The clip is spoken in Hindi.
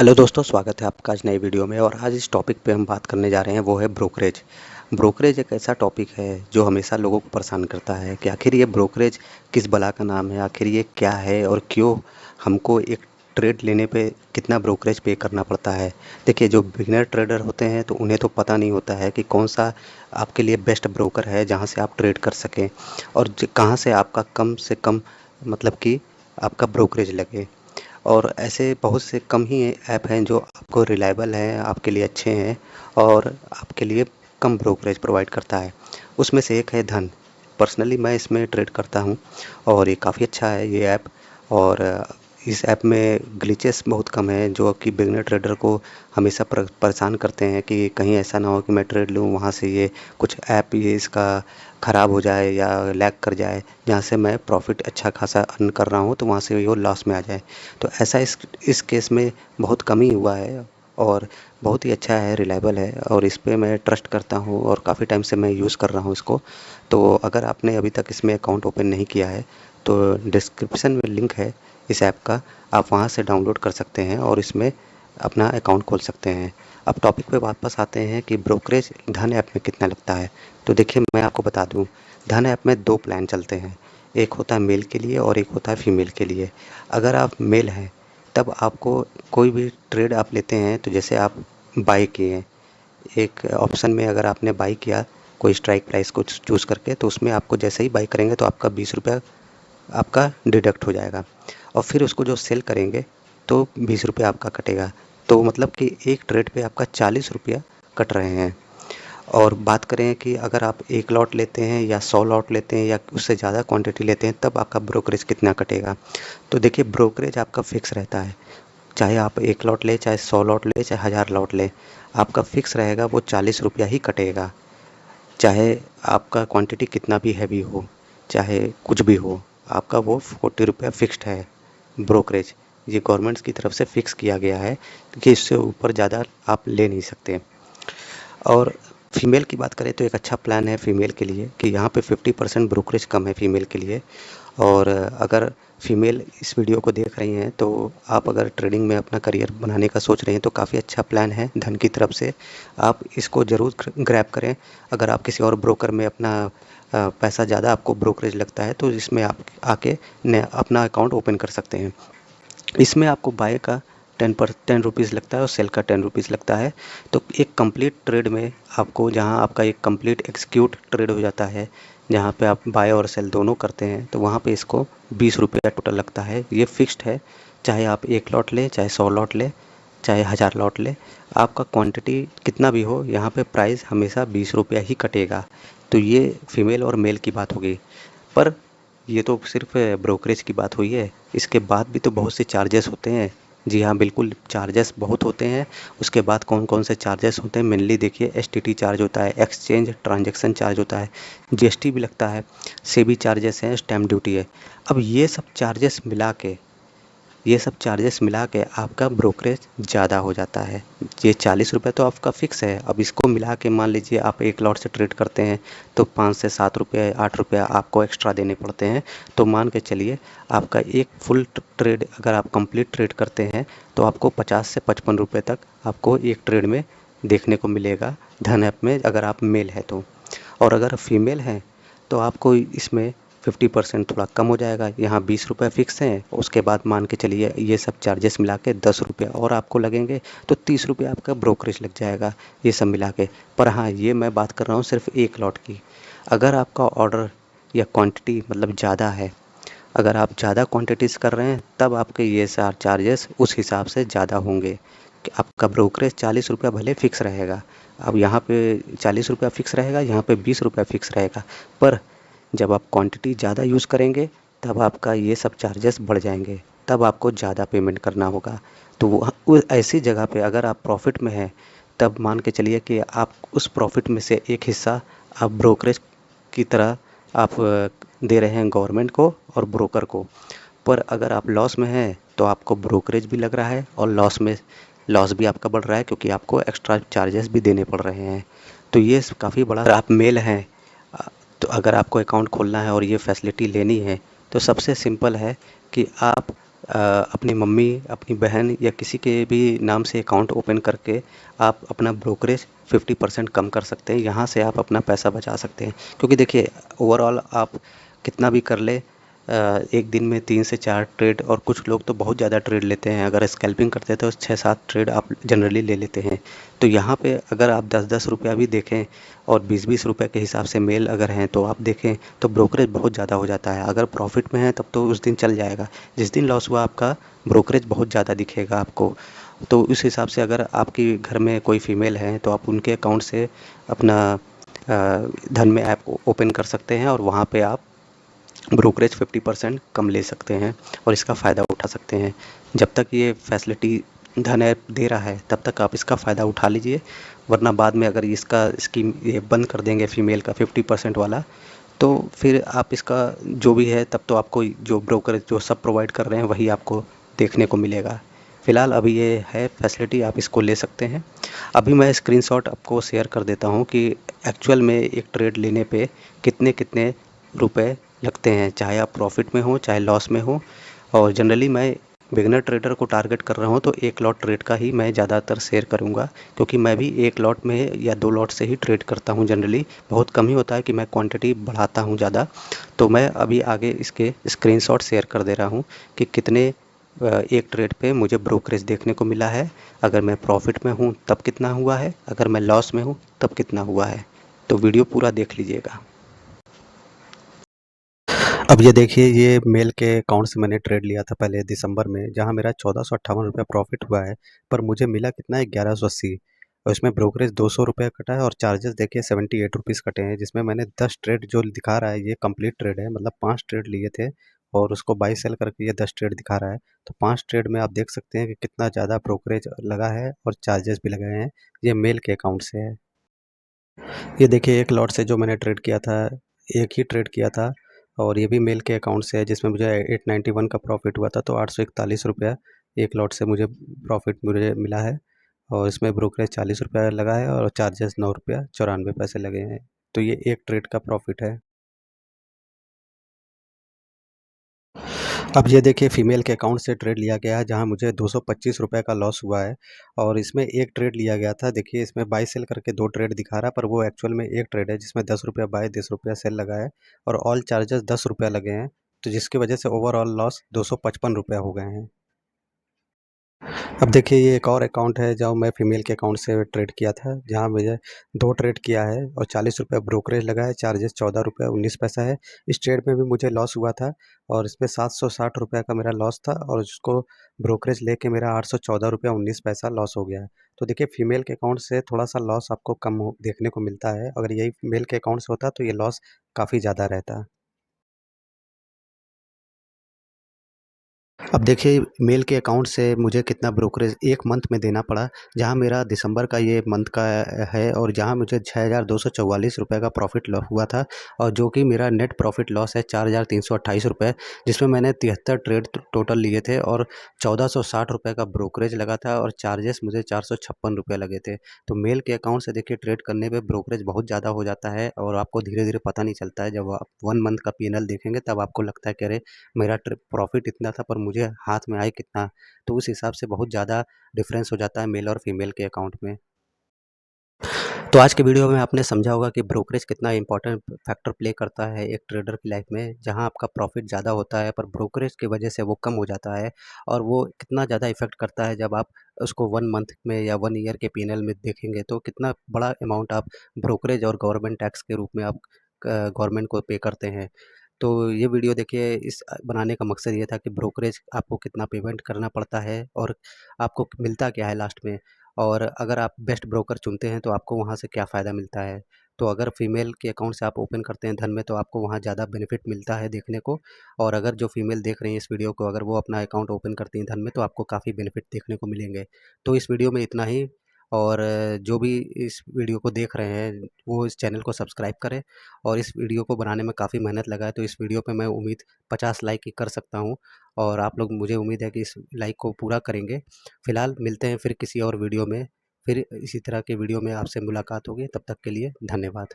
हेलो दोस्तों, स्वागत है आपका आज नई वीडियो में। और आज इस टॉपिक पे हम बात करने जा रहे हैं, वो है ब्रोकरेज। ब्रोकरेज एक ऐसा टॉपिक है जो हमेशा लोगों को परेशान करता है कि आखिर ये ब्रोकरेज किस बला का नाम है, आखिर ये क्या है और क्यों हमको एक ट्रेड लेने पे कितना ब्रोकरेज पे करना पड़ता है। देखिए, जो बिगिनर ट्रेडर होते हैं तो उन्हें तो पता नहीं होता है कि कौन सा आपके लिए बेस्ट ब्रोकर है जहाँ से आप ट्रेड कर सकें और कहाँ से आपका कम से कम मतलब कि आपका ब्रोकरेज लगे। और ऐसे बहुत से कम ही ऐप हैं जो आपको रिलायबल हैं, आपके लिए अच्छे हैं और आपके लिए कम ब्रोकरेज प्रोवाइड करता है। उसमें से एक है धन। पर्सनली मैं इसमें ट्रेड करता हूँ और ये काफ़ी अच्छा है ये ऐप। और इस ऐप में ग्लिचेस बहुत कम हैं जो कि बिगिनर ट्रेडर को हमेशा परेशान करते हैं कि कहीं ऐसा ना हो कि मैं ट्रेड लूँ वहाँ से ये कुछ ऐप ये इसका ख़राब हो जाए या लैग कर जाए, जहाँ से मैं प्रॉफिट अच्छा खासा अर्न कर रहा हूँ तो वहाँ से वो लॉस में आ जाए। तो ऐसा इस केस में बहुत कम ही हुआ है और बहुत ही अच्छा है, रिलायबल है और इस पे मैं ट्रस्ट करता हूँ और काफ़ी टाइम से मैं यूज़ कर रहा हूँ इसको। तो अगर आपने अभी तक इसमें अकाउंट ओपन नहीं किया है तो डिस्क्रिप्शन में लिंक है इस ऐप का, आप वहाँ से डाउनलोड कर सकते हैं और इसमें अपना अकाउंट खोल सकते हैं। अब टॉपिक पे वापस आते हैं कि ब्रोकरेज धन ऐप में कितना लगता है। तो देखिए, मैं आपको बता दूं, धन ऐप में दो प्लान चलते हैं। एक होता है मेल के लिए और एक होता है फीमेल के लिए। अगर आप मेल हैं तब आपको कोई भी ट्रेड आप लेते हैं तो जैसे आप बाई किए, एक ऑप्शन में अगर आपने बाई किया कोई स्ट्राइक प्राइस को चूज़ करके, तो उसमें आपको जैसे ही बाई करेंगे तो आपका 20 रुपया आपका डिडक्ट हो जाएगा और फिर उसको जो सेल करेंगे तो 20 रुपये आपका कटेगा। तो मतलब कि एक ट्रेड पे आपका 40 रुपया कट रहे हैं। और बात करें कि अगर आप एक लॉट लेते हैं या 100 लॉट लेते हैं या उससे ज़्यादा क्वांटिटी लेते हैं तब आपका ब्रोकरेज कितना कटेगा। तो देखिए, ब्रोकरेज आपका फिक्स रहता है। चाहे आप एक लॉट लें, चाहे 100 लॉट लें, चाहे 1000 लॉट लें, आपका फिक्स रहेगा, वो 40 रुपया ही कटेगा। चाहे आपका क्वांटिटी कितना भी हैवी हो, चाहे कुछ भी हो, आपका वो 40 रुपया फिक्स्ड है ब्रोकरेज। ये गवर्नमेंट की तरफ से फिक्स किया गया है कि इससे ऊपर ज़्यादा आप ले नहीं सकते। और फीमेल की बात करें तो एक अच्छा प्लान है फीमेल के लिए कि यहाँ पे 50% ब्रोकरेज कम है फीमेल के लिए। और अगर फीमेल इस वीडियो को देख रही हैं तो आप अगर ट्रेडिंग में अपना करियर बनाने का सोच रहे हैं तो काफ़ी अच्छा प्लान है धन की तरफ से। आप इसको ज़रूर ग्रैब करें। अगर आप किसी और ब्रोकर में अपना पैसा ज़्यादा आपको ब्रोकरेज लगता है तो इसमें आप आके अपना अकाउंट ओपन कर सकते हैं। इसमें आपको बाय का 10 रुपीज़ लगता है और सेल का 10 रुपीज़ लगता है। तो एक कंप्लीट ट्रेड में आपको, जहां आपका एक कंप्लीट एक्सिक्यूट ट्रेड हो जाता है, जहां पे आप बाय और सेल दोनों करते हैं, तो वहां पे इसको 20 रुपया टोटल लगता है। ये फिक्स्ड है, चाहे आप एक लॉट लें, चाहे 100 लॉट लें, चाहे 1000 लॉट लें, आपका क्वांटिटी कितना भी हो, यहाँ पे प्राइस हमेशा 20 रुपया ही कटेगा। तो ये फीमेल और मेल की बात हो गई। पर ये तो सिर्फ ब्रोकरेज की बात हुई है, इसके बाद भी तो बहुत से चार्जेस होते हैं। जी हाँ, बिल्कुल चार्जेस बहुत होते हैं। उसके बाद कौन कौन से चार्जेस होते हैं, मेनली देखिए, एसटीटी चार्ज होता है, एक्सचेंज ट्रांजैक्शन चार्ज होता है, जीएसटी भी लगता है, सेबी चार्जेस हैं, स्टैम्प ड्यूटी है। अब ये सब चार्जेस मिला के आपका ब्रोकरेज ज़्यादा हो जाता है। ये 40 रुपये तो आपका फ़िक्स है। अब इसको मिला के मान लीजिए आप एक लॉट से ट्रेड करते हैं तो 5 से 7 रुपये 8 रुपया आपको एक्स्ट्रा देने पड़ते हैं। तो मान के चलिए, आपका एक फुल ट्रेड अगर आप कंप्लीट ट्रेड करते हैं तो आपको 50 से 55 रुपये तक आपको एक ट्रेड में देखने को मिलेगा धन ऐप में, अगर आप मेल है तो। और अगर फीमेल हैं तो आपको इसमें 50% थोड़ा कम हो जाएगा। यहाँ 20 रुपये फ़िक्स हैं, उसके बाद मान के चलिए ये सब चार्जेस मिला के 10 रुपये और आपको लगेंगे, तो 30 रुपये आपका ब्रोकरेज लग जाएगा ये सब मिला के। पर हाँ, ये मैं बात कर रहा हूँ सिर्फ एक लॉट की। अगर आपका ऑर्डर या क्वांटिटी मतलब ज़्यादा है, अगर आप ज़्यादा क्वांटिटीज़ कर रहे हैं तब आपके ये सारे चार्जेस उस हिसाब से ज़्यादा होंगे। कि आपका ब्रोकरेज 40 रुपया भले फ़िक्स रहेगा। अब यहाँ पे 40 रुपया फ़िक्स रहेगा, यहाँ पे 20 रुपया फ़िक्स रहेगा। पर जब आप क्वांटिटी ज़्यादा यूज़ करेंगे तब आपका ये सब चार्जेस बढ़ जाएंगे, तब आपको ज़्यादा पेमेंट करना होगा। तो ऐसी जगह पे अगर आप प्रॉफिट में हैं तब मान के चलिए कि आप उस प्रॉफिट में से एक हिस्सा आप ब्रोकरेज की तरह आप दे रहे हैं गवर्नमेंट को और ब्रोकर को। पर अगर आप लॉस में हैं तो आपको ब्रोकरेज भी लग रहा है और लॉस भी आपका बढ़ रहा है, क्योंकि आपको एक्स्ट्रा चार्जेस भी देने पड़ रहे हैं। तो ये काफ़ी बड़ा, अगर आप मेल हैं तो अगर आपको अकाउंट खोलना है और ये फैसिलिटी लेनी है तो सबसे सिंपल है कि आप अपनी मम्मी, अपनी बहन या किसी के भी नाम से अकाउंट ओपन करके आप अपना ब्रोकरेज 50% कम कर सकते हैं। यहाँ से आप अपना पैसा बचा सकते हैं, क्योंकि देखिए ओवरऑल आप कितना भी कर ले, एक दिन में 3 से 4 ट्रेड, और कुछ लोग तो बहुत ज़्यादा ट्रेड लेते हैं। अगर स्कैल्पिंग करते हैं तो 6-7 ट्रेड आप जनरली ले लेते हैं। तो यहाँ पे अगर आप 10-10 रुपया भी देखें और 20-20 रुपए के हिसाब से मेल अगर हैं तो आप देखें तो ब्रोकरेज बहुत ज़्यादा हो जाता है। अगर प्रॉफिट में है तब तो उस दिन चल जाएगा, जिस दिन लॉस हुआ आपका ब्रोकरेज बहुत ज़्यादा दिखेगा आपको। तो उस हिसाब से अगर आपके घर में कोई फीमेल है तो आप उनके अकाउंट से अपना धन में ऐप ओपन कर सकते हैं, और वहाँ पे आप ब्रोकरेज 50% कम ले सकते हैं और इसका फ़ायदा उठा सकते हैं। जब तक ये फैसिलिटी धन ऐप दे रहा है तब तक आप इसका फ़ायदा उठा लीजिए, वरना बाद में अगर इसका स्कीम ये बंद कर देंगे फीमेल का 50% वाला, तो फिर आप इसका जो भी है तब तो आपको जो ब्रोकर जो सब प्रोवाइड कर रहे हैं वही आपको देखने को मिलेगा। फ़िलहाल अभी ये है फैसिलिटी, आप इसको ले सकते हैं। अभी मैं स्क्रीनशॉट आपको शेयर कर देता हूँ कि एक्चुअल में एक ट्रेड लेने पे कितने कितने रुपए लगते हैं, चाहे आप प्रॉफिट में हो चाहे लॉस में हो। और जनरली मैं बिगिनर ट्रेडर को टारगेट कर रहा हूँ, तो एक लॉट ट्रेड का ही मैं ज़्यादातर शेयर करूँगा, क्योंकि मैं भी एक लॉट में या 2 लॉट से ही ट्रेड करता हूँ जनरली। बहुत कम ही होता है कि मैं क्वांटिटी बढ़ाता हूँ ज़्यादा। तो मैं अभी आगे इसके स्क्रीनशॉट शेयर कर दे रहा हूँ कि कितने एक ट्रेड पे मुझे ब्रोकरेज देखने को मिला है। अगर मैं प्रॉफिट में हूँ तब कितना हुआ है, अगर मैं लॉस में हूँ तब कितना हुआ है। तो वीडियो पूरा देख लीजिएगा। अब ये देखिए, ये मेल के अकाउंट से मैंने ट्रेड लिया था पहले दिसंबर में, जहाँ मेरा 1458 रुपये प्रॉफिट हुआ है, पर मुझे मिला कितना है, 1180। और इसमें ब्रोकरेज 200 रुपये कटा है और चार्जेस देखिए 78 रुपीज़ कटे हैं, जिसमें मैंने 10 ट्रेड जो दिखा रहा है ये कंप्लीट ट्रेड है, मतलब 5 ट्रेड लिए थे और उसको बाई सेल करके ये 10 ट्रेड दिखा रहा है। तो 5 ट्रेड में आप देख सकते हैं कि कितना ज़्यादा ब्रोकरेज लगा है और चार्जेस भी लगे हैं। ये मेल के अकाउंट से है। ये देखिए, एक लॉट से जो मैंने ट्रेड किया था, एक ही ट्रेड किया था, और ये भी मेल के अकाउंट से है, जिसमें मुझे 891 का प्रॉफिट हुआ था, तो 841 रुपया एक लॉट से मुझे प्रॉफिट मुझे मिला है। और इसमें ब्रोकरेज 40 रुपया लगा है और चार्जेस 9 रुपया 94 पैसे लगे हैं। तो ये एक ट्रेड का प्रॉफिट है। अब ये देखिए, फीमेल के अकाउंट से ट्रेड लिया गया है, जहाँ मुझे 225 रुपए का लॉस हुआ है, और इसमें एक ट्रेड लिया गया था। देखिए, इसमें बाय सेल करके 2 ट्रेड दिखा रहा है, पर वो एक्चुअल में एक ट्रेड है, जिसमें 10 रुपया बाय, 10 रुपया सेल लगा है, और ऑल चार्जेस 10 रुपया लगे हैं, तो जिसकी वजह से ओवरऑल लॉस 255 रुपया हो गए हैं। अब देखिए, ये एक और अकाउंट है जहाँ मैं फ़ीमेल के अकाउंट से ट्रेड किया था, जहाँ मुझे 2 ट्रेड किया है और 40 रुपये ब्रोकरेज लगा है, चार्जेस 14 रुपये 19 पैसा है। इस ट्रेड में भी मुझे लॉस हुआ था और इसमें 760 रुपये का मेरा लॉस था, और उसको ब्रोकरेज लेके मेरा 814 रुपया 19 पैसा लॉस हो गया है। तो देखिए, फ़ीमेल के अकाउंट से थोड़ा-सा लॉस आपको कम हो देखने को मिलता है, अगर यही मेल के अकाउंट से होता तो ये लॉस काफ़ी ज़्यादा रहता। अब देखिए, मेल के अकाउंट से मुझे कितना ब्रोकरेज 1 मंथ में देना पड़ा, जहाँ मेरा दिसंबर का ये मंथ का है, और जहाँ मुझे 6,244 रुपये का प्रॉफ़िट ल हुआ था, और जो कि मेरा नेट प्रॉफ़िट लॉस है 4,328 रुपये, जिसमें मैंने 73 ट्रेड टोटल लिए थे और 1,460 रुपये का ब्रोकरेज लगा था, और चार्जेस मुझे 456 रुपये लगे थे। तो मेल के अकाउंट से देखिए, ट्रेड करने पे ब्रोकरेज बहुत ज़्यादा हो जाता है, और आपको धीरे-धीरे पता नहीं चलता है। जब आप 1 मंथ का P&L देखेंगे तब आपको लगता है कि अरे! मेरा प्रॉफ़िट इतना था पर मुझे हाथ में आए कितना। तो उस हिसाब से बहुत ज़्यादा डिफरेंस हो जाता है मेल और फीमेल के अकाउंट में। तो आज के वीडियो में आपने समझा होगा कि ब्रोकरेज कितना इंपॉर्टेंट फैक्टर प्ले करता है एक ट्रेडर की लाइफ में, जहां आपका प्रॉफिट ज़्यादा होता है पर ब्रोकरेज की वजह से वो कम हो जाता है, और वो कितना ज़्यादा इफ़ेक्ट करता है जब आप उसको 1 मंथ में या 1 ईयर के P&L में देखेंगे, तो कितना बड़ा अमाउंट आप ब्रोकरेज और गवर्नमेंट टैक्स के रूप में आप गवर्नमेंट को पे करते हैं। तो ये वीडियो देखिए, इस बनाने का मकसद ये था कि ब्रोकरेज आपको कितना पेमेंट करना पड़ता है और आपको मिलता क्या है लास्ट में, और अगर आप बेस्ट ब्रोकर चुनते हैं तो आपको वहाँ से क्या फ़ायदा मिलता है। तो अगर फीमेल के अकाउंट से आप ओपन करते हैं धन में, तो आपको वहाँ ज़्यादा बेनिफिट मिलता है देखने को, और अगर जो फीमेल देख रही हैं इस वीडियो को, अगर वो अपना अकाउंट ओपन करती हैं धन में, तो आपको काफ़ी बेनिफिट देखने को मिलेंगे। तो इस वीडियो में इतना ही, और जो भी इस वीडियो को देख रहे हैं वो इस चैनल को सब्सक्राइब करें। और इस वीडियो को बनाने में काफ़ी मेहनत लगा है, तो इस वीडियो पे मैं उम्मीद 50 लाइक की कर सकता हूँ, और आप लोग, मुझे उम्मीद है कि इस लाइक को पूरा करेंगे। फिलहाल मिलते हैं फिर किसी और वीडियो में, फिर इसी तरह के वीडियो में आपसे मुलाकात होगी। तब तक के लिए धन्यवाद।